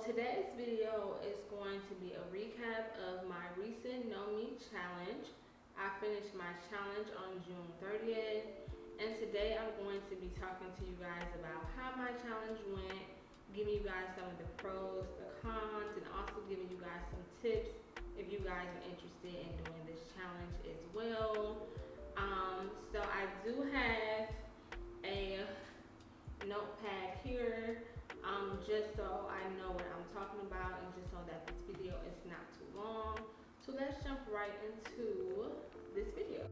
So today's video is going to be a recap of my recent Know Me challenge. I finished my challenge on June 30th, and today I'm going to be talking to you guys about how my challenge went, giving you guys some of the pros, the cons, and also giving you guys some tips if you guys are interested in doing this challenge as well. So I do have a notepad here, just so I know what I'm talking about and just so that this video is not too long. So let's jump right into this video.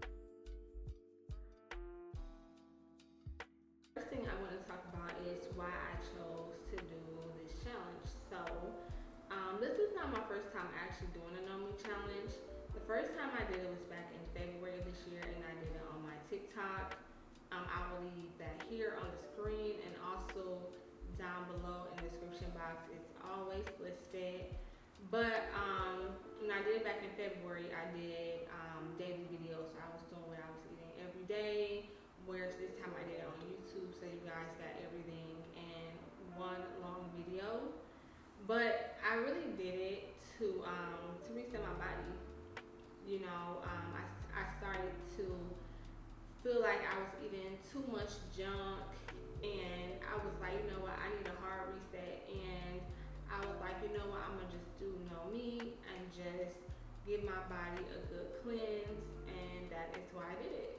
First thing I want to talk about is why I chose to do this challenge. So this is not my first time actually doing a Know Me challenge. The first time I did it was back in February of this year, and I did it on my TikTok. I will leave that here on the screen, and also down below in the description box it's always listed. But when I did it back in February, I did daily videos. So I was doing what I was eating every day, whereas this time I did it on YouTube, so you guys got everything in one long video. But I really did it to reset my body. You know, I started to feel like I was eating too much junk, and I was like, you know what, I need a hard reset. And I was like, you know what, I'm gonna just do Know Me and just give my body a good cleanse, and that is why I did it.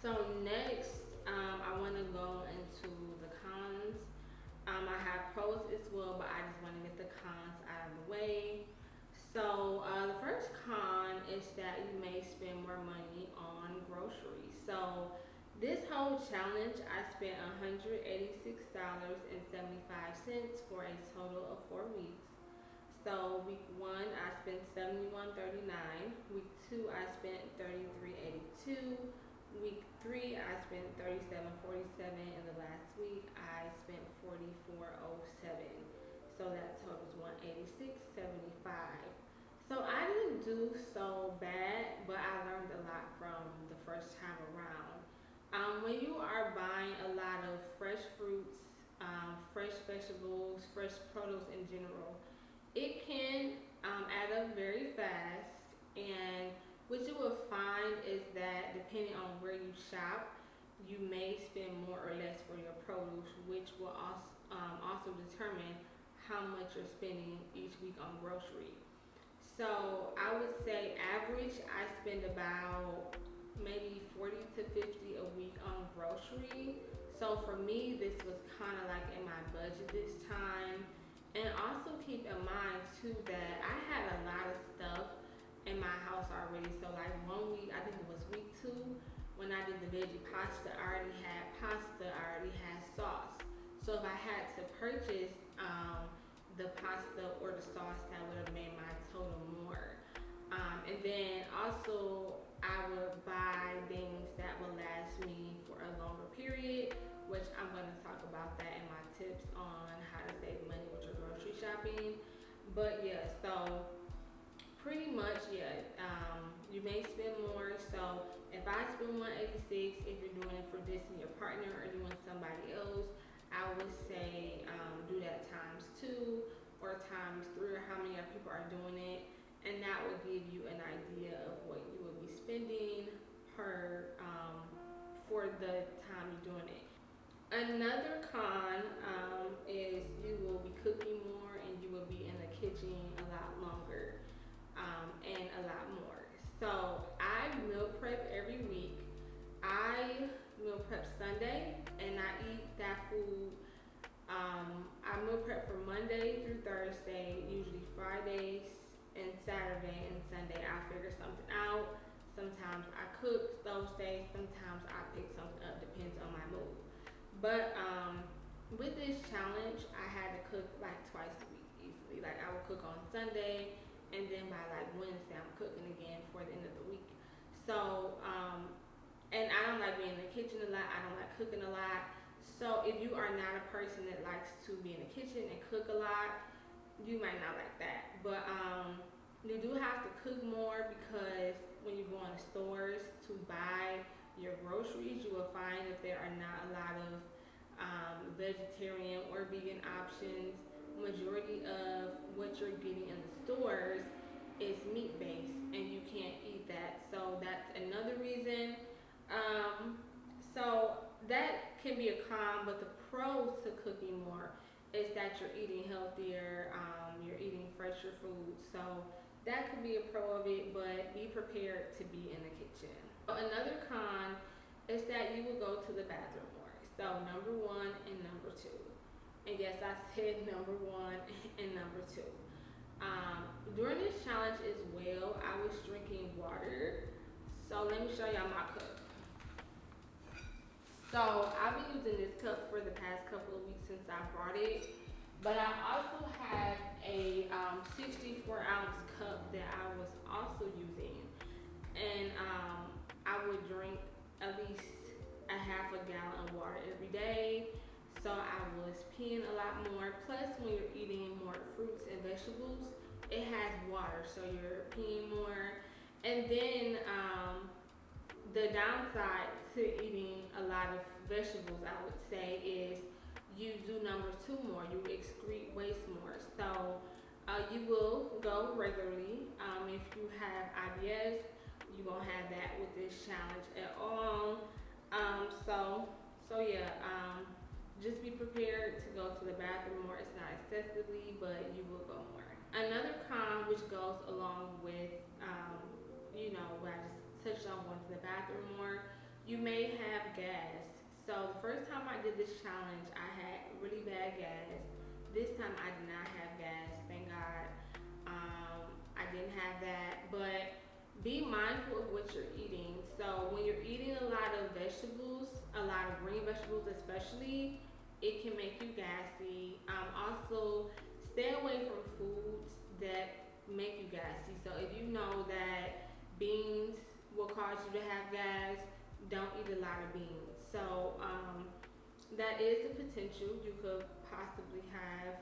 So next, I want to go into the cons. I have pros as well, but I just want to get the cons out of the way. So the first con is that you may spend more money on groceries. So this whole challenge, I spent $186.75 for a total of 4 weeks. So week 1, I spent $71.39. Week 2, I spent $33.82. Week 3, I spent $37.47, and the last week I spent $44.07. So that totals $186.75. So I didn't do so bad, but I learned a lot from the first time around. When you are buying a lot of fresh fruits, fresh vegetables, fresh produce in general, it can add up very fast. And what you will find is that depending on where you shop, you may spend more or less for your produce, which will also determine how much you're spending each week on grocery. So I would say average, I spend about maybe 40 to 50 a week on grocery. So for me, this was kind of like in my budget this time. And also keep in mind too that I had a lot of stuff in my house already. So like 1 week, I think it was week 2, when I did the veggie pasta, I already had pasta, I already had sauce. So if I had to purchase the pasta or the sauce, that would have made my total more. And then also I would buy things that would last me for a longer period, which I'm going to talk about that in my tips on how to save money with your grocery shopping. But yeah, so pretty much, yeah, you may spend more. So if I spend $186, if you're doing it for this and your partner, or you want somebody else, I would say do that ×2 or ×3, or how many people are doing it, and that will give you an idea of what you will be spending per for the time you're doing it. Another con is you will be cooking more, and you will be in the kitchen a lot longer, and a lot more. So I meal prep every week. I meal prep Sunday, and I eat that food. I meal prep for Monday through Thursday, usually Fridays and Saturday and Sunday. I figure something out. Sometimes I cook those days, sometimes I pick something up, depends on my mood. But with this challenge, I had to cook like twice a week easily. Like I would cook on Sunday, and then by like Wednesday I'm cooking again for the end of the week. So and I don't like being in the kitchen a lot, I don't like cooking a lot. So if you are not a person that likes to be in the kitchen and cook a lot, you might not like that. But you do have to cook more, because when you go in the stores to buy your groceries, you will find that there are not a lot of vegetarian or vegan options. Majority of what you're getting in the stores is meat based and you can't eat that. So that's another reason. Um, so that can be a con, but the pros to cooking more is that you're eating healthier, you're eating fresher food. So that could be a pro of it, but be prepared to be in the kitchen. Another con is that you will go to the bathroom more. So number one and number two. And yes, I said number one and number two. During this challenge as well, I was drinking water. So let me show y'all my cup. So I've been using this cup for the past couple of weeks since I brought it. But I also have a 64-ounce cup that I was also using. And I would drink at least a half a gallon of water every day. So I was peeing a lot more. Plus, when you're eating more fruits and vegetables, it has water, so you're peeing more. And then the downside to eating a lot of vegetables, I would say, is you do number two more. You excrete waste more. So you will go regularly. If you have IBS, you won't have that with this challenge at all. So yeah. Just be prepared to go to the bathroom more. It's not excessively, but you will go more. Another con, which goes along with, what I just touched on going to the bathroom more, you may have gas. So the first time I did this challenge, I had really bad gas. This time I did not have gas, thank God. I didn't have that, but be mindful of what you're eating. So when you're eating a lot of vegetables, a lot of green vegetables especially, it can make you gassy. Also, stay away from foods that make you gassy. So if you know that beans will cause you to have gas, don't eat a lot of beans. So that is the potential. You could possibly have,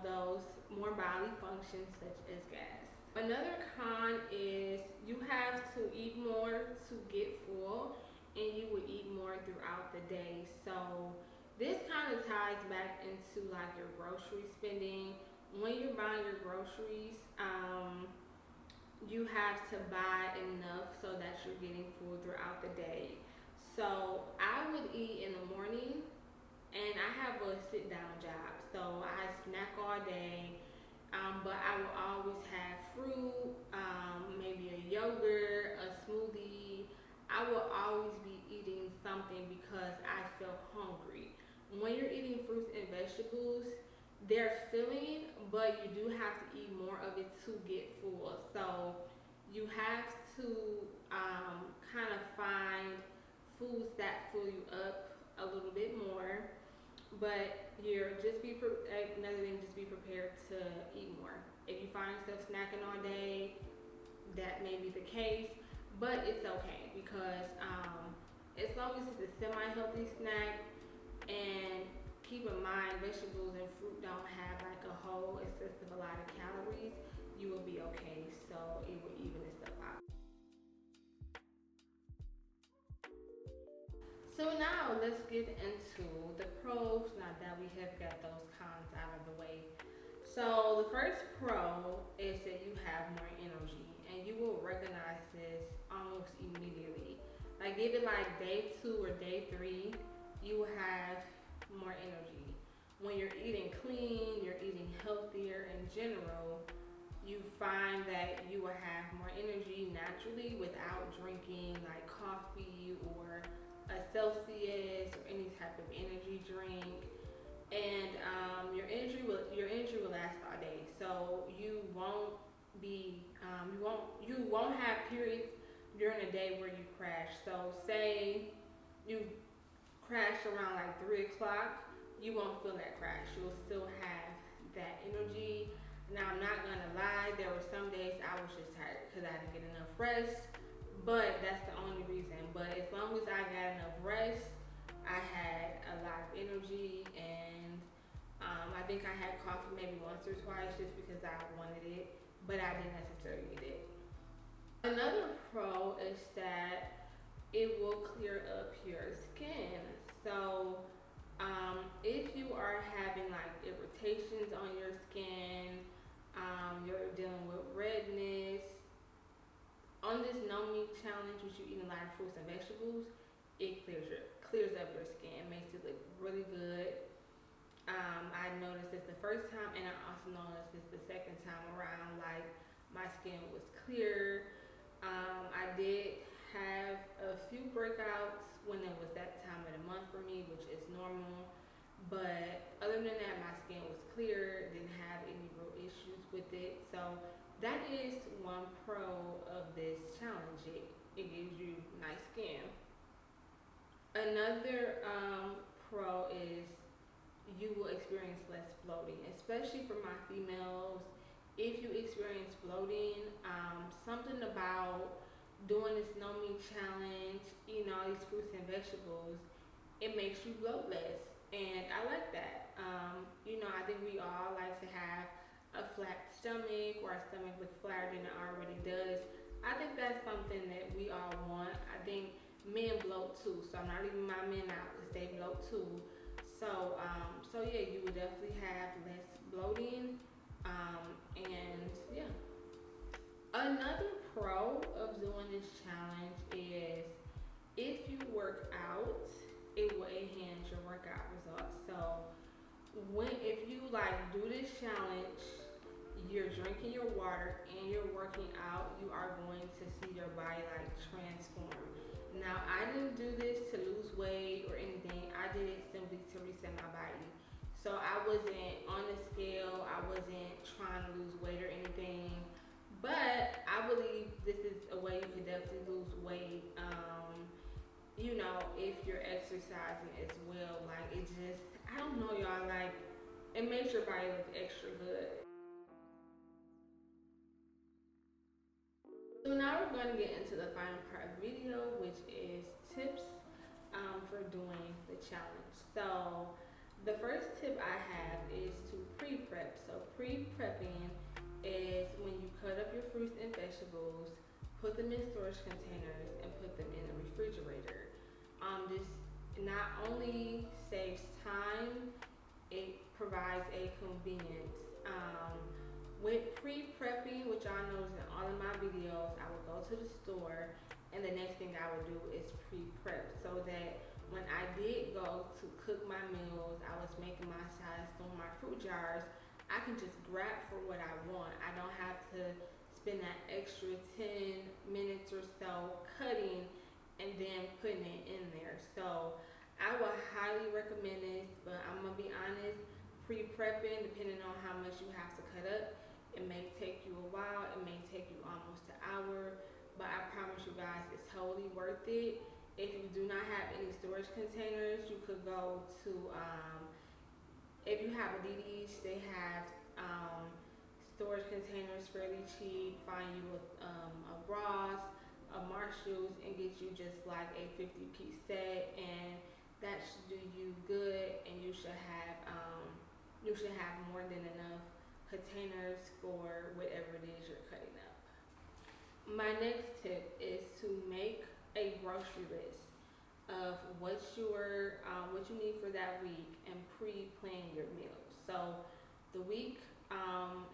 those more bodily functions such as gas. Another con is you have to eat more to get full, and you would eat more throughout the day. So this kind of ties back into like your grocery spending. When you're buying your groceries, you have to buy enough so that you're getting full throughout the day. So I would eat in the morning, and I have a sit down job, so I snack all day. But I will always have fruit, maybe a yogurt, a smoothie. I will always be eating something because I feel hungry. When you're eating fruits and vegetables, they're filling, but you do have to eat more of it to get full. So you have to kind of find foods that fill you up a little bit more. But another thing, just be prepared to eat more. If you find yourself snacking all day, that may be the case, but it's okay because as long as it's a semi-healthy snack, and keep in mind vegetables and fruit don't have like a whole excessive a lot of calories, you will be okay. So it will even itself out. So now let's get into the pros now that we have got those cons out of the way. So the first pro is that you have more energy, and you will recognize this almost immediately. Like give it like day 2 or day 3, you will have more energy. When you're eating clean, you're eating healthier in general, you find that you will have more energy naturally without drinking like coffee or a Celsius or any type of energy drink. And your energy will last all day. So you won't have periods during the day where you crash. So say you crash around like 3 o'clock, you won't feel that crash. You'll still have that energy. Now I'm not gonna lie, there were some days I was just tired because I didn't get enough rest. But that's the only reason. But as long as I got enough rest, I had a lot of energy, and I think I had coffee maybe once or twice just because I wanted it, but I didn't necessarily need it. Another pro is that it will clear up your skin. So irritations on your skin, you're dealing with redness. On this no meat challenge, which you eat a lot of fruits and vegetables, it clears up your skin, makes it look really good. I noticed this the first time, and I also noticed this the second time around. Like, my skin was clear. I did have a few breakouts when it was that time of the month for me, which is normal. But other than that, my skin was clear, didn't have any real issues with it. So that is one pro of this challenge. It gives you nice skin. Another pro is you will experience less bloating, especially for my females. If you experience bloating, something about doing this no meat challenge, eating all these fruits and vegetables, it makes you bloat less. And I like that. I think we all like to have a flat stomach, or a stomach with flatter than it already does. I think that's something that we all want. I think men bloat too, so I'm not leaving my men out because they bloat too. So yeah, you would definitely have less bloating, and yeah. Another pro of doing this challenge is if you work out, it will enhance your workout results. So if you like do this challenge, you're drinking your water and you're working out, you are going to see your body like transform. Now, I didn't do this to lose weight or anything. I did it simply to reset my body. So I wasn't on the scale. I wasn't trying to lose weight or anything. But I believe this is a way you can definitely lose weight. If you're exercising as well. Like, it just, I don't know, y'all. Like, it makes your body look extra good. So now we're going to get into the final part of the video, which is tips for doing the challenge. So the first tip I have is to pre-prep. So pre-prepping is when you cut up your fruits and vegetables, put them in storage containers, and put them in the refrigerator. This not only saves time, it provides a convenience. With pre-prepping, which y'all know is in all of my videos, I would go to the store, and the next thing I would do is pre-prep, so that when I did go to cook my meals, I was making my salads, throwing my fruit jars, I can just grab for what I want. I don't have to spend that extra 10 minutes or so cutting and then putting it in there. So I would highly recommend this, but I'm gonna be honest, pre-prepping, depending on how much you have to cut up, it may take you a while, it may take you almost an hour, but I promise you guys, it's totally worth it. If you do not have any storage containers, you could go to, if you have Adidas, they have storage containers fairly cheap. Find you a Ross, a Marshalls, and get you just like a 50-piece set, and that should do you good, and you should have more than enough containers for whatever it is you're cutting up. My next tip is to make a grocery list of what you need for that week, and pre-plan your meals. So the week,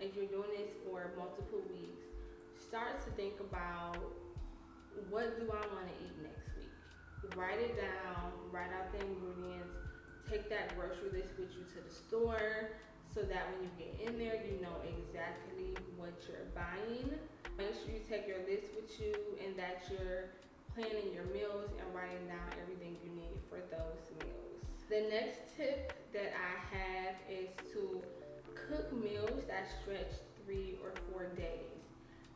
if you're doing this for multiple weeks, start to think about, what do I want to eat next week? Write it down, write out the ingredients, take that grocery list with you to the store, so that when you get in there, you know exactly what you're buying. Make sure you take your list with you, and that you're planning your meals and writing down everything you need for those meals. The next tip that I have is to cook meals that stretch 3 or 4 days.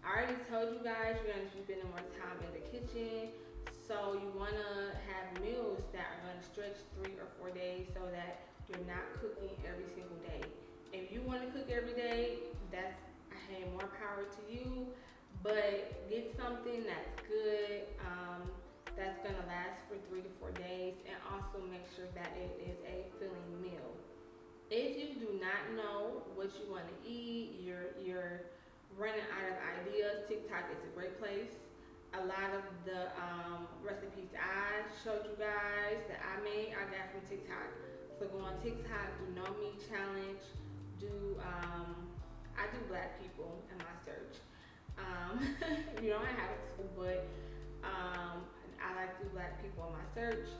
I already told you guys you're going to be spending more time in the kitchen, so you want to have meals that are going to stretch 3 or 4 days, so that you're not cooking every single day. If you want to cook every day, more power to you, but get something that's good, that's going to last for 3 to 4 days, and also make sure that it is a filling meal. If you do not know what you want to eat, you're running out of ideas, TikTok is a great place. A lot of the recipes I showed you guys that I made, I got from TikTok. So go on TikTok, do no meat challenge, do I do black people in my search. Um, you don't have to, but I like to do black people in my search,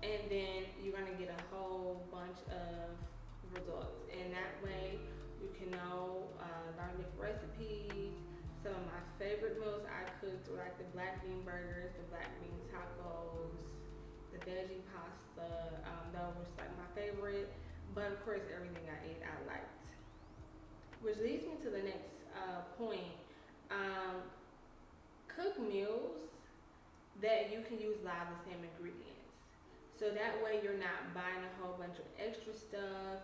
and then you're gonna get a whole bunch of results, and that way you can know learn different recipes. Some of my favorite meals I cooked were like the black bean burgers, the black bean tacos, the veggie pasta. Those was like my favorite, but of course everything I ate I liked. Which leads me to the next point. Um, Cook meals that you can use a lot of the same ingredients. So that way you're not buying a whole bunch of extra stuff,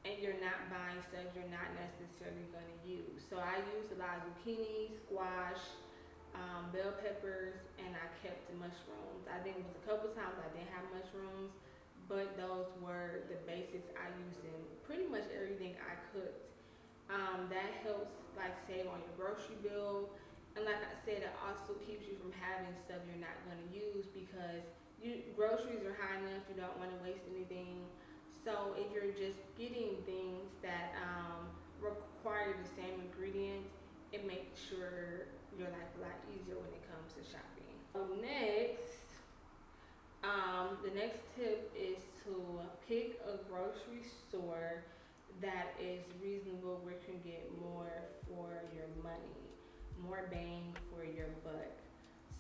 and you're not buying stuff you're not necessarily going to use. So I used a lot of zucchini, squash, bell peppers, and I kept the mushrooms. I think it was a couple times I didn't have mushrooms, but those were the basics I used in pretty much everything I cooked. That helps like save on your grocery bill, and like I said, it also keeps you from having stuff you're not going to use because groceries are high enough. You don't want to waste anything. So if you're just getting things that require the same ingredients, it makes sure your life a lot easier when it comes to shopping. So next, the next tip is to pick a grocery store that is reasonable, where you can get more for your money, more bang for your buck.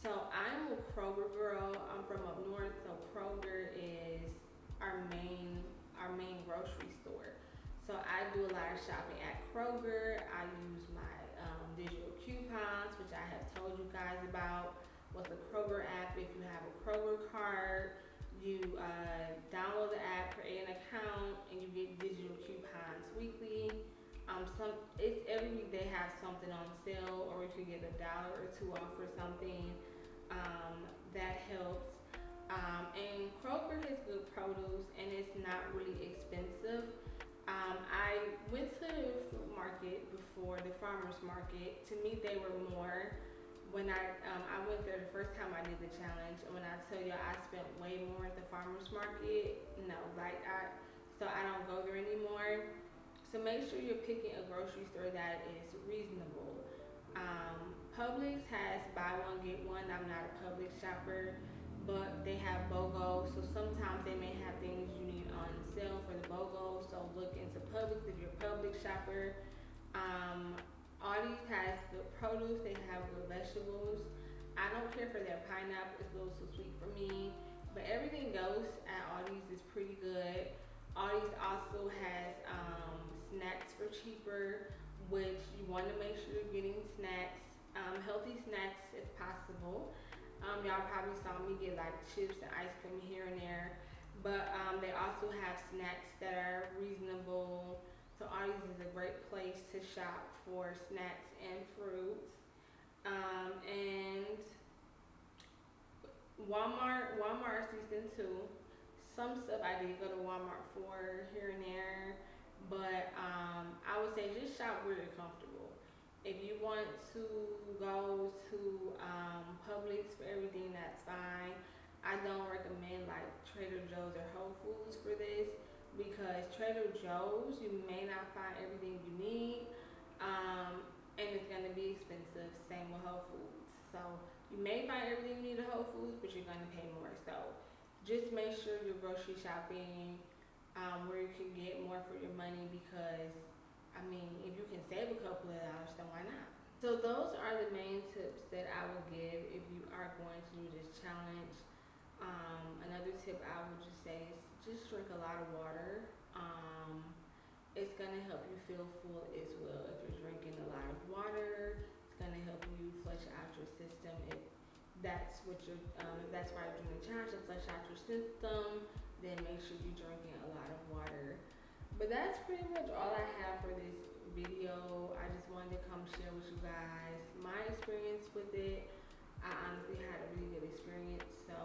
So I'm a Kroger girl. I'm from up north, so Kroger is our main grocery store. So I do a lot of shopping at Kroger. I use my digital coupons, which I have told you guys about. With the Kroger app, if you have a Kroger card, you download the app, create an account, and you get digital coupons weekly. It's every week they have something on sale, or if you get $1 or $2 off for something, that helps. And Kroger has good produce, and it's not really expensive. I went to the food market before, the farmers market. To me, they were more. When I went there the first time I did the challenge, and when I tell you I spent way more at the farmers market, no, so I don't go there anymore. So make sure you're picking a grocery store that is reasonable. Publix has buy one get one. I'm not a Publix shopper, but they have BOGO, so sometimes they may have things you need on sale for the BOGO. So look into Publix if you're a Publix shopper. Aldi's has good produce, they have good vegetables. I don't care for their pineapple, it's a little too sweet for me. But everything else at Aldi's is pretty good. Aldi's also has snacks for cheaper, which you want to make sure you're getting snacks, healthy snacks if possible. Y'all probably saw me get like chips and ice cream here and there, but they also have snacks that are reasonable. So Aldi's is a great place to shop for snacks and fruits. And Walmart is decent too. Some stuff I did go to Walmart for here and there, but I would say just shop where you're comfortable. If you want to go to Publix for everything, that's fine. I don't recommend like Trader Joe's or Whole Foods for this, because Trader Joe's, you may not find everything you need, and it's going to be expensive. Same with Whole Foods. So you may find everything you need at Whole Foods, but you're going to pay more. So just make sure you're grocery shopping where you can get more for your money, because I mean, if you can save a couple of dollars, then why not? So those are the main tips that I will give if you are going to do this challenge. Another tip I would just say is just drink a lot of water. It's gonna help you feel full as well. If you're drinking a lot of water, it's gonna help you flush out your system. If that's what you're, if that's why you're doing the challenge, to flush out your system, then make sure you're drinking a lot of water. But that's pretty much all I have for this video. I just wanted to come share with you guys my experience with it. I honestly had a really good experience, so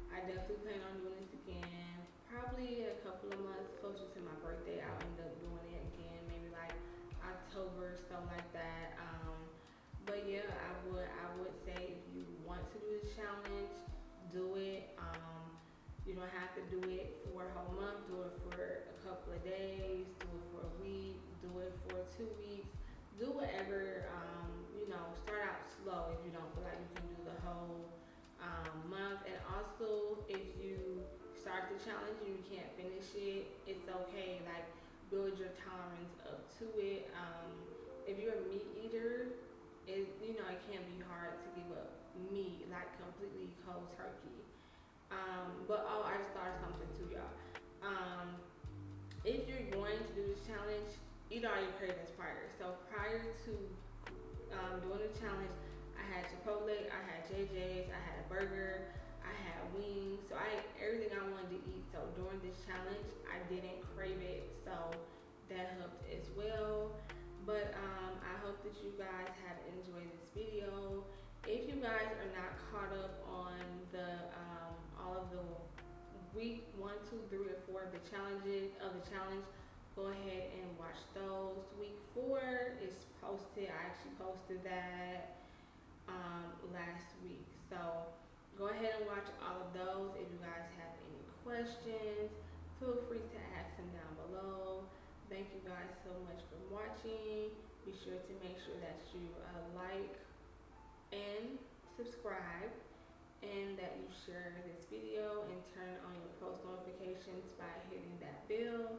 I definitely plan on doing this again. Probably a couple of months closer to my birthday, I'll end up doing it again, maybe like October, something like that. But yeah, I would say if you want to do this challenge, do it. You don't have to do it for a whole month. Do it for a couple of days. Do it for a 2 weeks. Do whatever, start out slow if you don't feel like you can do the whole month. And also, if you start the challenge and you can't finish it, it's okay. Like, build your tolerance up to it. If you're a meat eater, it can be hard to give up meat, like completely cold turkey. But oh, I just thought of something too, y'all. Um, if you're going to do this challenge, eat all your cravings prior. So prior to doing the challenge, I had Chipotle, I had JJ's, I had a burger, I had wings. So I ate everything I wanted to eat. So during this challenge, I didn't crave it. So that helped as well. But I hope that you guys have enjoyed this video. If you guys are not caught up on the all of the week 1, 2, 3, or 4 of the challenge, go ahead and watch those. Week 4 is posted. I actually posted that last week. So go ahead and watch all of those. If you guys have any questions, feel free to ask them down below. Thank you guys so much for watching. Be sure to make sure that you like and subscribe, and that you share this video and turn on your post notifications by hitting that bell.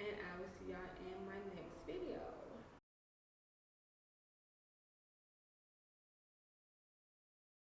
And I will see y'all in my next video.